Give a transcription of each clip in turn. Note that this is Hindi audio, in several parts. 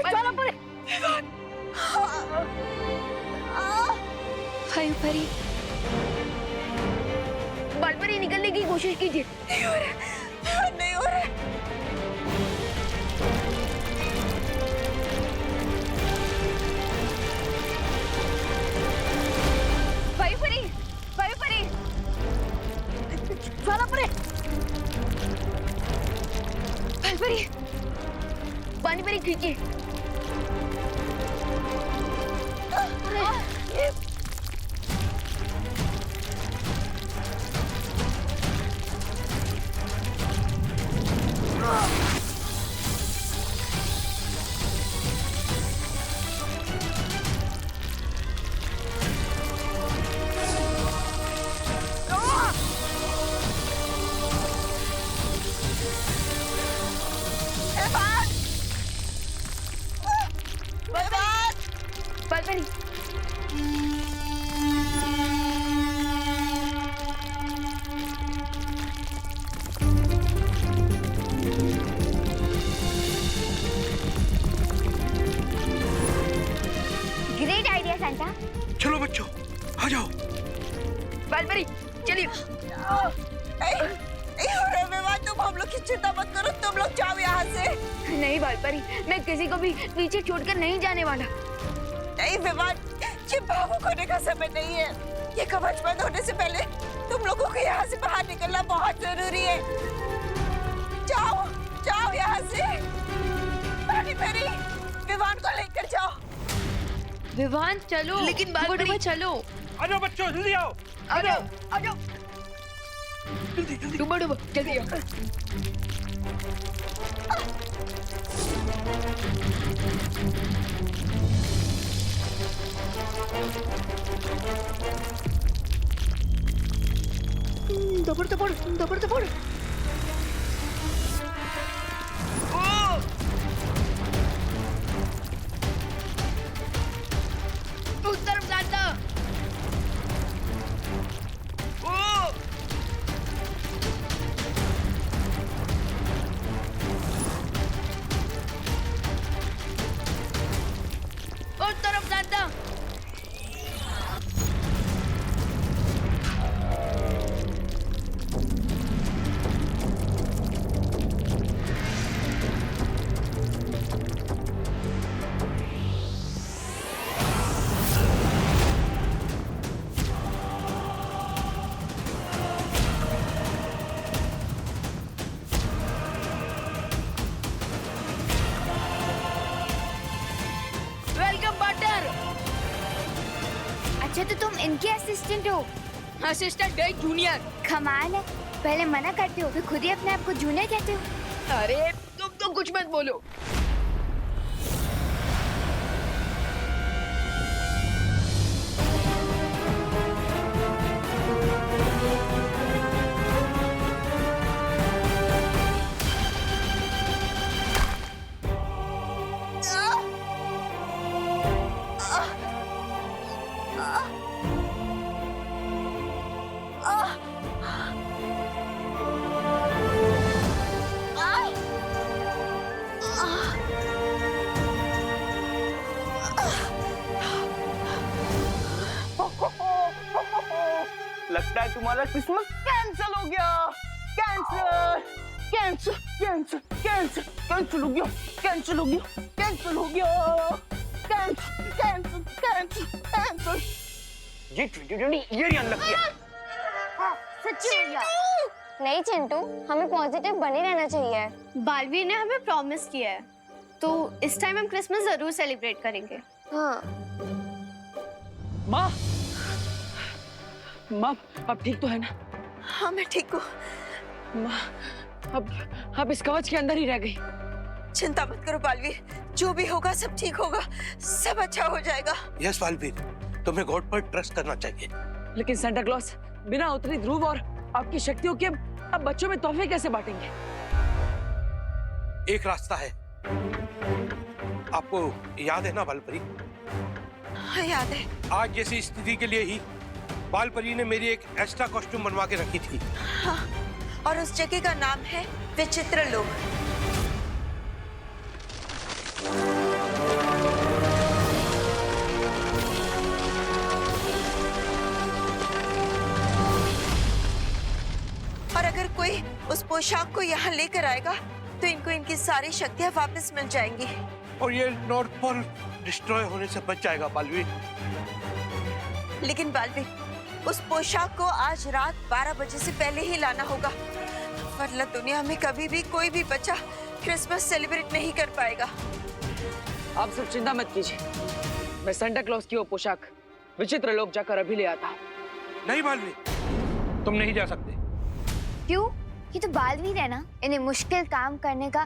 चलो परे। परी बालपरी निकलने की कोशिश कीजिए। नहीं हो रहा, नहीं हो रहा। परी चलो परे। बालपरी पानी परी खींचिए। बालपरी ग्रेट आइडिया सांता। चलो बच्चों आ जाओ। बालपरी चलिए। नहीं हो रहा विवान, तुम हम लोग की चिंता मत करो, तुम लोग जाओ यहाँ से। नहीं बालपरी, मैं किसी को भी पीछे छोड़कर नहीं जाने वाला। नहीं विवान, ये भावुक होने का समय नहीं है। ये कवच बंद होने से पहले तुम लोगों को यहाँ से बाहर निकलना बहुत जरूरी है। जाओ जाओ यहाँ से। पानी परी विवान को लेकर जाओ। विवान चलो। लेकिन बालपरी चलो। आ जाओ बच्चों, जल्दी आओ। आ जाओ आ जाओ। जल्दी जल्दी। डूबो डूबो जल्दी आओ। दबड़ दबड़ दबड़ दबड़। उस तरफ जाता। उस तरफ जाता। Welcome butter. अच्छा तो तुम इनके असिस्टेंट हो? असिस्टेंट है जूनियर। कमाल है, पहले मना करते हो फिर खुद ही अपने आप को जूनियर कहते हो। अरे तुम तो कुछ मत बोलो। लगता है तुम्हारा क्रिसमस कैंसिल हो गया। Cancel cancel cancel cancel cancel हो गया, कैंसिल हो गया, कैंसिल हो गया, कैंसिल कैंसिल कैंसिल कैंसिल। ये 2020 ईयर ही अनलकी है। सच्ची भैया। नहीं चिंटू, हमें पॉजिटिव बने रहना चाहिए। बालवीर ने हमें प्रॉमिस किया है, तो इस टाइम हम क्रिसमस जरूर सेलिब्रेट करेंगे। हाँ। माँ, माँ अब ठीक तो है ना? हाँ मैं ठीक हूँ। माँ अब इस कवच के अंदर ही रह गई। चिंता मत करो बालवीर, जो भी होगा सब ठीक होगा, सब अच्छा हो जाएगा। यस बालवीर, तुम्हें गॉड पर ट्रस्ट करना चाहिए। लेकिन सेंटा क्लॉज बिना उतरी ध्रुव और आपकी शक्तियों के अब बच्चों में तोहफे कैसे बांटेंगे? एक रास्ता है, आपको याद है ना बालपरी? हाँ याद है। आज जैसी स्थिति के लिए ही बालपरी ने मेरी एक एक्स्ट्रा कॉस्ट्यूम बनवा के रखी थी। हाँ, और उस जगह का नाम है विचित्र लोक। पोशाक को यहाँ लेकर आएगा तो इनको इनकी सारी शक्तियाँ वापस मिल जाएंगी। और ये नॉर्थ पोल डिस्ट्रॉय होने से बच जाएगा बालवीर। लेकिन बालवीर, उस पोशाक को आज रात 12 बजे से पहले ही लाना होगा, वरना दुनिया में कभी भी कोई भी बच्चा क्रिसमस सेलिब्रेट नहीं कर पाएगा। आप सब चिंता मत कीजिए, मैं सांता क्लॉज की वो पोशाक विचित्र लोग जाकर अभी ले आता हूँ। नहीं बालवीर, तुम नहीं जा सकते। क्यों? ये तो बालवीर है ना, इन्हें मुश्किल काम करने का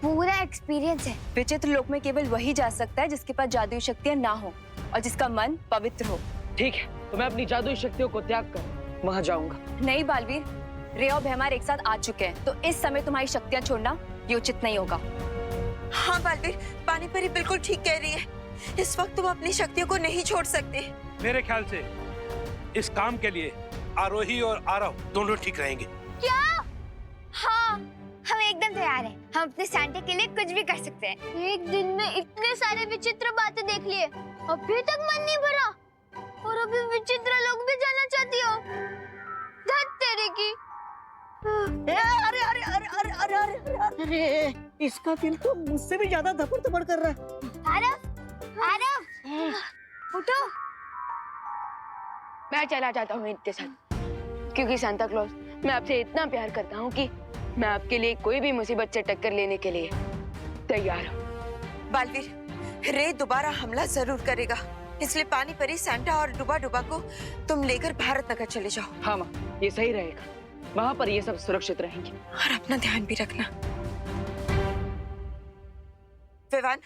पूरा एक्सपीरियंस है। विचित्र लोक में केवल वही जा सकता है जिसके पास जादुई शक्तियां ना हो और जिसका मन पवित्र हो। ठीक है, तो मैं अपनी जादुई शक्तियों को त्याग कर वहाँ जाऊंगा। नहीं बालवीर, रे और भैमार एक साथ आ चुके हैं, तो इस समय तुम्हारी शक्तियां छोड़ना ये उचित नहीं होगा। हाँ बालवीर, पानी परी बिल्कुल ठीक कह रही है। इस वक्त तुम अपनी शक्तियों को नहीं छोड़ सकते। मेरे ख्याल से इस काम के लिए आरोही और आरव दोनों ठीक रहेंगे। क्या? हाँ, हम एकदम तैयार हैं। हम अपने सांता के लिए कुछ भी कर सकते हैं। एक दिन में इतने सारे विचित्र बातें देख लिए, अभी तक मन नहीं भरा और अभी विचित्र लोग भी जाना चाहती हो। धत तेरे की। अरे अरे अरे अरे अरे अरे अरे, इसका दिल तो मुझसे भी ज्यादा धपड़ धपड़ कर रहा है। आरव, आरव, उठो। मैं चला जाता हूँ इनके साथ, क्योंकि सांता क्लॉज, मैं आपसे इतना प्यार करता हूँ कि मैं आपके लिए कोई भी मुसीबत से टक्कर लेने के लिए तैयार हूँ। बालवीर, रे दोबारा हमला जरूर करेगा, इसलिए पानी परी, सांता और डुबा डुबा को तुम लेकर भारत नगर चले जाओ। हाँ माँ, ये सही रहेगा, वहाँ पर ये सब सुरक्षित रहेंगे। और अपना ध्यान भी रखना। विवान,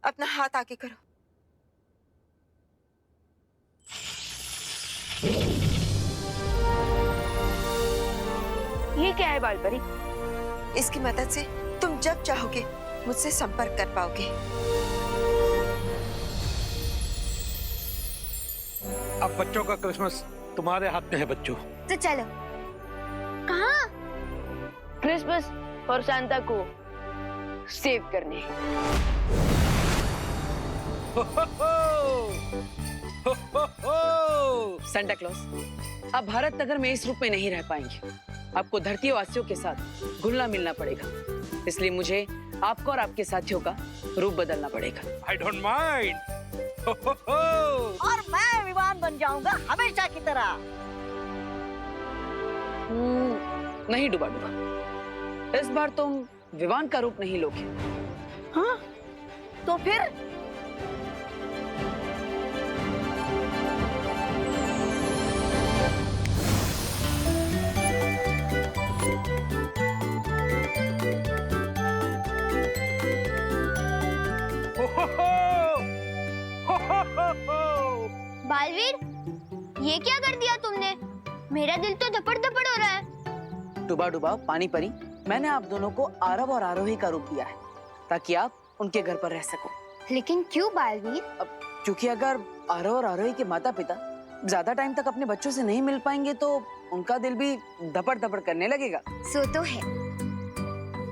अपना हाथ आगे करो। ये क्या है बालपरी? इसकी मदद से तुम जब चाहोगे मुझसे संपर्क कर पाओगे। अब बच्चों का क्रिसमस तुम्हारे हाथ में है बच्चों। तो चलो। कहाँ? क्रिसमस और सांता को सेव करने। सांता क्लॉज, आप भारत नगर में इस रूप में नहीं रह पाएंगे। आपको धरती वासियों के साथ घुलना मिलना पड़ेगा, इसलिए मुझे आपको और आपके साथियों का रूप बदलना पड़ेगा। I don't mind. और मैं विमान बन जाऊंगा हमेशा की तरह। नहीं डुबा डुबा, इस बार तुम विवान का रूप नहीं लोगे। हाँ? तो फिर? बालवीर, ये क्या कर दिया तुमने? मेरा दिल तो धपड़ धपड़ हो रहा है। डुबा डुबा, पानी परी, मैंने आप दोनों को आरव और आरोही का रूप दिया है ताकि आप उनके घर पर रह सको। लेकिन क्यों बालवीर? अब क्योंकि अगर आरव और आरोही के माता पिता ज्यादा टाइम तक अपने बच्चों से नहीं मिल पाएंगे तो उनका दिल भी धपड़ धपड़ करने लगेगा। सो तो है।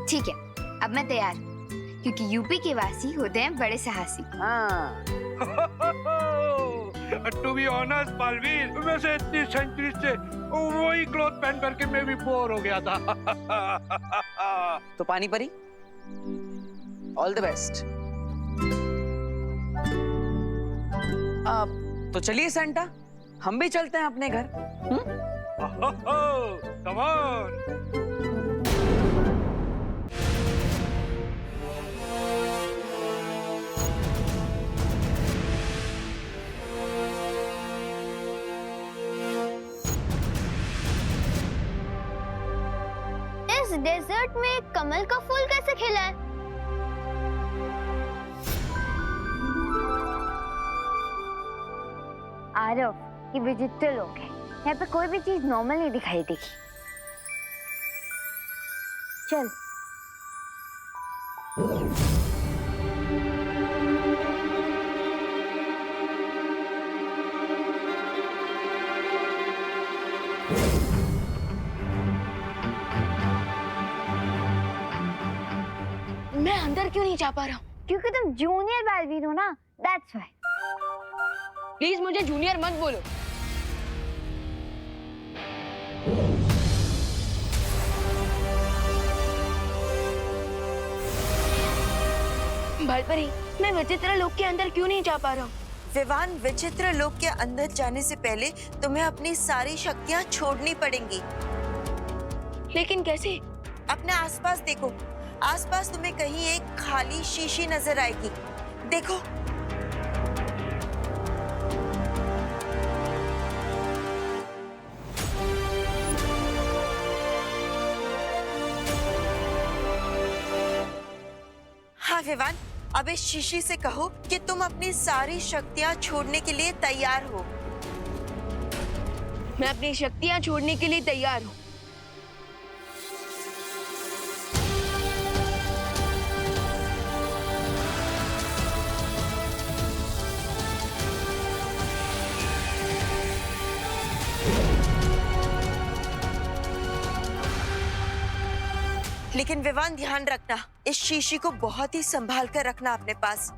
ठीक है, अब मैं तैयार हूँ, क्योंकि यूपी के वासी होते हैं बड़े साहसी। हाँ। टू बी ऑनेस्ट बालवीर, वैसे इतनी सेंचुरी से वही क्लॉथ पहन करके मैं भी बोर हो गया था। तो पानी परी, ऑल द बेस्ट। तो चलिए सांता, हम भी चलते हैं अपने घर। Come on. इस डेजर्ट में कमल का फूल कैसे खिला है? आरव, ये विचित्र लोग हैं। यहाँ पे कोई भी चीज नॉर्मल नहीं दिखाई देगी। चल। मैं अंदर क्यों नहीं जा पा रहा हूँ? क्योंकि तुम जूनियर बालवीर हो ना, दैट्स व्हाई। प्लीज मुझे जूनियर मत बोलो। भालपरी, मैं विचित्र लोक के अंदर क्यों नहीं जा पा रहा हूँ? विवान, विचित्र लोक के अंदर जाने से पहले तुम्हें अपनी सारी शक्तियाँ छोड़नी पड़ेंगी। लेकिन कैसे? अपने आसपास देखो, आसपास तुम्हें कहीं एक खाली शीशी नजर आएगी, देखो। हाँ विवान, अब इस शीशी से कहो कि तुम अपनी सारी शक्तियाँ छोड़ने के लिए तैयार हो। मैं अपनी शक्तियाँ छोड़ने के लिए तैयार हूँ। लेकिन विवान, ध्यान रखना, इस शीशी को बहुत ही संभाल कर रखना अपने पास।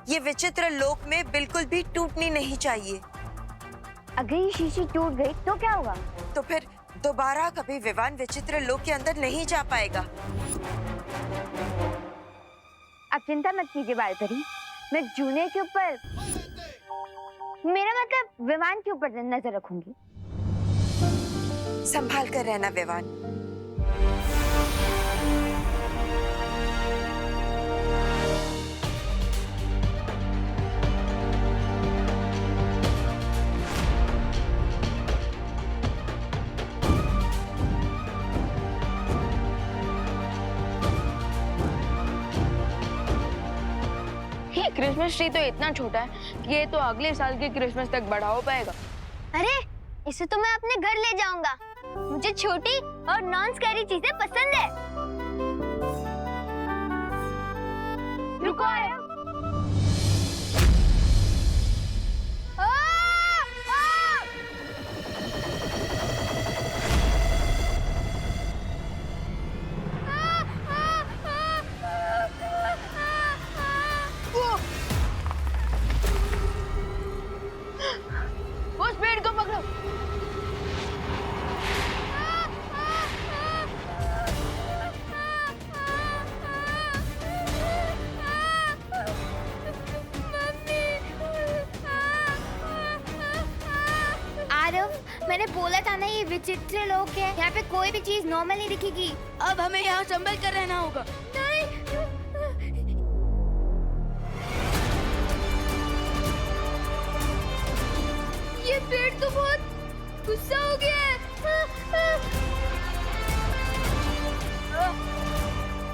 ये विचित्र लोक में बिल्कुल भी टूटनी नहीं चाहिए। अगर ये शीशी टूट गई तो क्या होगा? तो फिर दोबारा कभी विवान विचित्र लोक के अंदर नहीं जा पाएगा। अब चिंता मत कीजिए भालपरी, मैं जूने के ऊपर, मेरा मतलब विमान के ऊपर नजर रखूंगी। संभाल कर रहना विवान। ये क्रिसमस ट्री तो इतना छोटा है कि ये तो अगले साल के क्रिसमस तक बड़ा हो पाएगा। अरे, इसे तो मैं अपने घर ले जाऊंगा। मुझे छोटी और नॉन स्कैरी चीजें पसंद है। रुको आया। उस पेड़ को पकड़ो। आरव, मैंने बोला था ना ये विचित्र लोक है, यहाँ पे कोई भी चीज नॉर्मल नहीं दिखेगी। अब हमें यहाँ संभल कर रहना होगा। ये पेड़ तो बहुत गुस्सा हो गया है।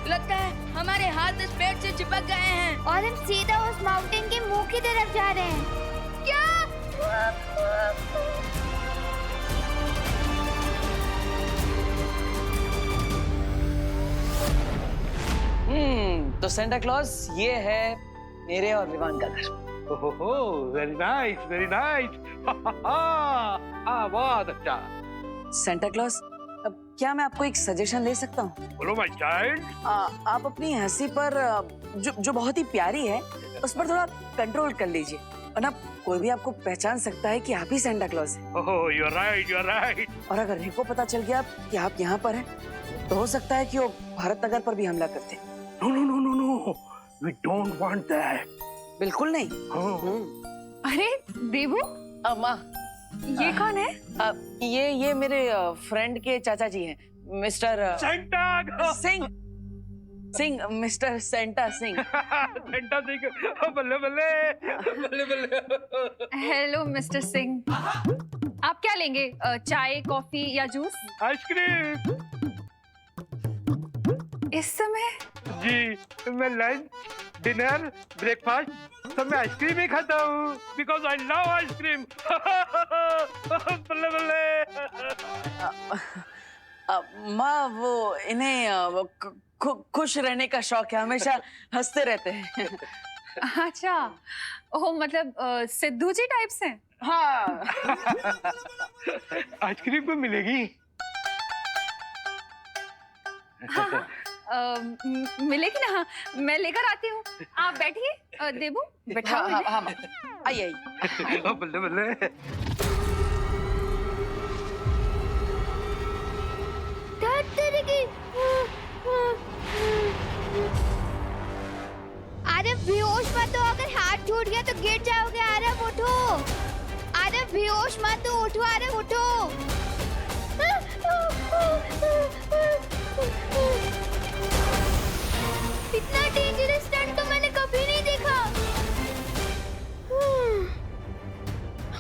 लगता है हमारे हाथ इस पेड़ से चिपक गए हैं। और हम सीधा उस माउंटेन के मुंह की तरफ जा रहे हैं। क्या? तो सेंटा क्लॉज, ये है मेरे और विवान का घर। ओहो, वेरी नाइस, वेरी नाइस। हाँ, बहुत अच्छा। सेंटा क्लॉज, अब क्या मैं आपको एक सजेशन दे सकता हूँ? बोलो माय चाइल्ड। आप अपनी हंसी पर जो बहुत ही प्यारी है, उस पर थोड़ा कंट्रोल कर लीजिए, वरना कोई भी आपको पहचान सकता है कि आप ही सेंटा क्लॉज हैं। Oh, you are right, you are right. और अगर रिको पता चल गया कि आप यहाँ पर हैं, तो हो सकता है कि वो भारत नगर पर भी हमला करते। No no no no no, we don't want that. बिल्कुल नहीं। अरे देवू, माँ, ये कौन है? ये मेरे फ्रेंड के चाचा जी हैं, mister Santa Singh. Mister Santa Singh. Santa Singh, बल्ले बल्ले बल्ले बल्ले। हेलो मिस्टर सिंह, आप क्या लेंगे? चाय, कॉफी या जूस? आइसक्रीम। इस समय? जी, मैं लंच, डिनर, ब्रेकफास्ट सब मैं आइसक्रीम ही खाता हूँ, बिकॉज आई लव आइसक्रीम। बल्ले बल्ले। माँ, वो इन्हें खुश रहने का शौक है, हमेशा हंसते रहते हैं। अच्छा, ओह मतलब सिद्धू जी टाइप से? हाँ। आइसक्रीम को मिलेगी। हाँ, मिलेगी ना, मैं लेकर आती हूँ। आप बैठिए। देबू, बैठाओ। हाँ, हाँ, हाँ, आइए आइए। बल्ले बल्ले। अरे व्यू गिर जाओगे। आरव उठो, आरव बेहोश मत हो, उठो आरव उठो। इतना डेंजरस स्टंट तो मैंने कभी नहीं देखा।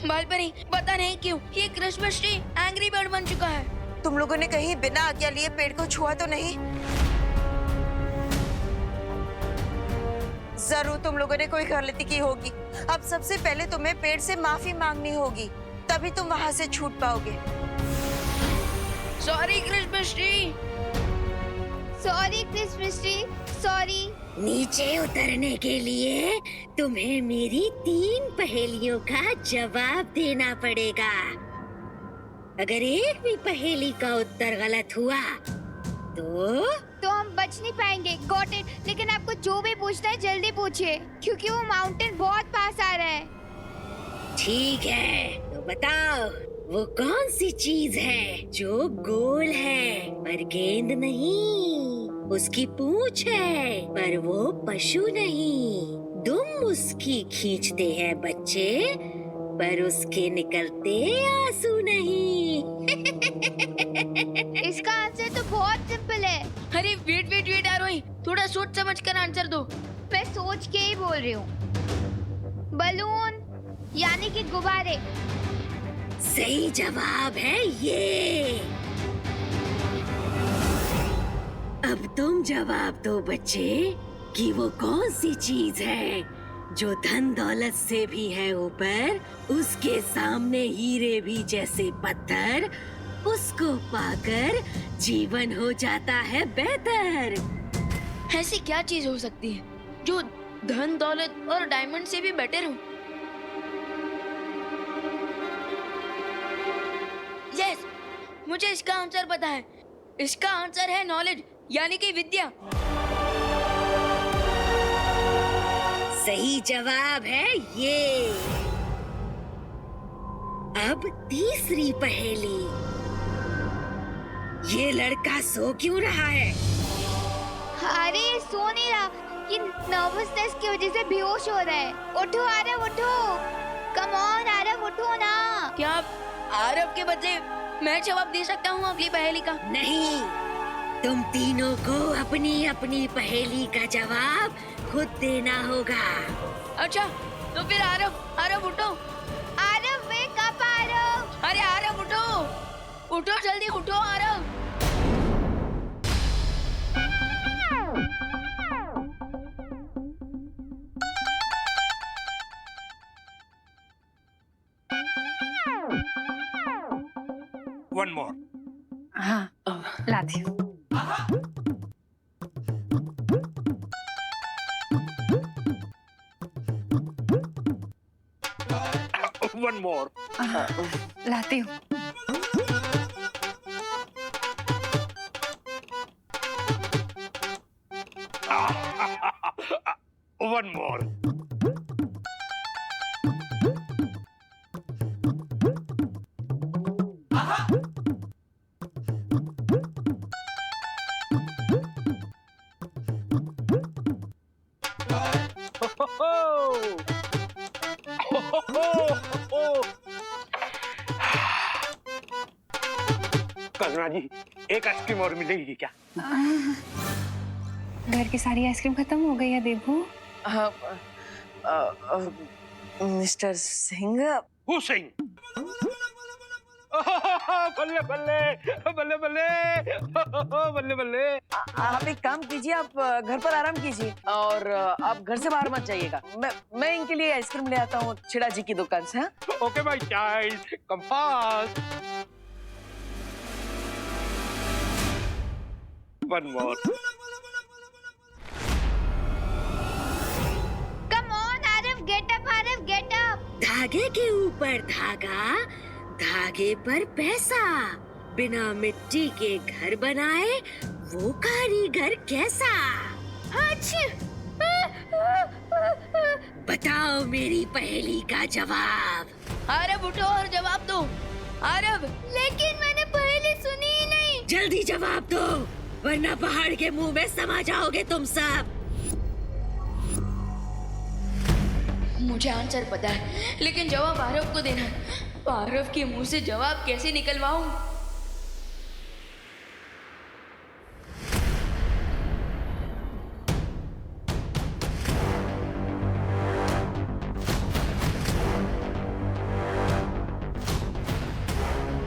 बालपरी, पता नहीं क्यों ये क्रिसमस ट्री एंग्री बर्ड बन चुका है। तुम लोगों ने कहीं बिना आज्ञा लिए पेड़ को छुआ तो नहीं? जरूर तुम लोगों ने कोई गलती की होगी। अब सबसे पहले तुम्हें पेड़ से माफी मांगनी होगी, तभी तुम वहाँ से छूट पाओगे। Sorry Christmas tree. Sorry Christmas tree, sorry. नीचे उतरने के लिए तुम्हें मेरी 3 पहेलियों का जवाब देना पड़ेगा। अगर एक भी पहेली का उत्तर गलत हुआ तो हम बच नहीं पाएंगे। Got it. लेकिन आपको जो भी पूछना है जल्दी पूछिए, क्योंकि वो माउंटेन बहुत पास आ रहा है। ठीक है, तो बताओ वो कौन सी चीज है जो गोल है पर गेंद नहीं, उसकी पूंछ है पर वो पशु नहीं, दुम उसकी खींचते हैं बच्चे पर उसके निकलते आंसू नहीं। इसका आंसर तो बहुत सिंपल है। अरे वेट आरोही, थोड़ा सोच समझ कर आंसर दो। मैं सोच के ही बोल रही हूँ। बलून यानी कि गुब्बारे। सही जवाब है ये। अब तुम जवाब दो बच्चे कि वो कौन सी चीज है जो धन दौलत से भी है ऊपर, उसके सामने हीरे भी जैसे पत्थर, उसको पाकर जीवन हो जाता है बेहतर। ऐसी क्या चीज हो सकती है जो धन दौलत और डायमंड से भी बेटर हो? यस, मुझे इसका आंसर पता है। इसका आंसर है नॉलेज यानी कि विद्या। सही जवाब है ये। अब तीसरी पहेली। ये लड़का सो क्यों रहा है? अरे सो नहीं रहा, ये नर्वसनेस की वजह से बेहोश हो रहा है। उठो आरव उठो, कम ऑन आरव उठो ना। क्या आप आरव के बदले मैं जवाब दे सकता हूँ अगली पहेली का? नहीं, तुम तीनों को अपनी अपनी पहेली का जवाब खुद देना होगा। अच्छा, तो फिर आरव उठो। Aarav wake up Aarav. अरे आरव उठो, उठो जल्दी उठो आरव। One more. हाँ, लाती हूँ। One more. लाती हूँ। One more. करुणा जी, एक आइसक्रीम और मिलेगी क्या? घर की सारी आइसक्रीम खत्म हो गई है देबू। मिस्टर सिंह। हुसैन। बल्ले बल्ले बल्ले बल्ले बल्ले बल्ले। आप एक काम कीजिए, आप घर पर आराम कीजिए और आप घर से बाहर मत जाइएगा। मैं इनके लिए आइसक्रीम ले आता हूँ छिड़ा जी की दुकान से। Okay my child, come fast. One more. Come on Aarav, get up Aarav, get up. धागे के ऊपर धागा, धागे पर पैसा, बिना मिट्टी के घर बनाए वो कारीगर कैसा? बताओ मेरी पहेली का जवाब। आरव उठो और जवाब दो। आरव। लेकिन मैंने पहेली सुनी ही नहीं। जल्दी जवाब दो, वरना पहाड़ के मुंह में समा जाओगे तुम सब। मुझे आंसर पता है, लेकिन जवाब आरव को देना है। तो आरव के मुंह से जवाब कैसे निकलवाऊं?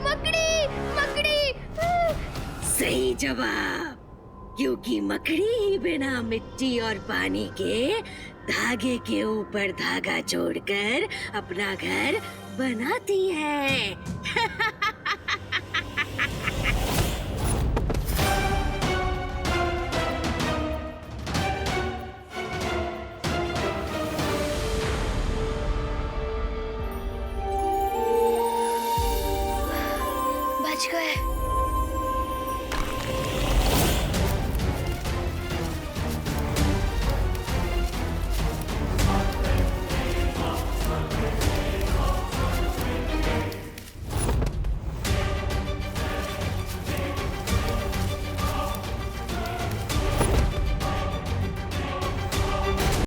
मकड़ी मकड़ी। सही जवाब, क्योंकि मकड़ी ही बिना मिट्टी और पानी के धागे के ऊपर धागा जोड़कर अपना घर बनाती है। बच गए।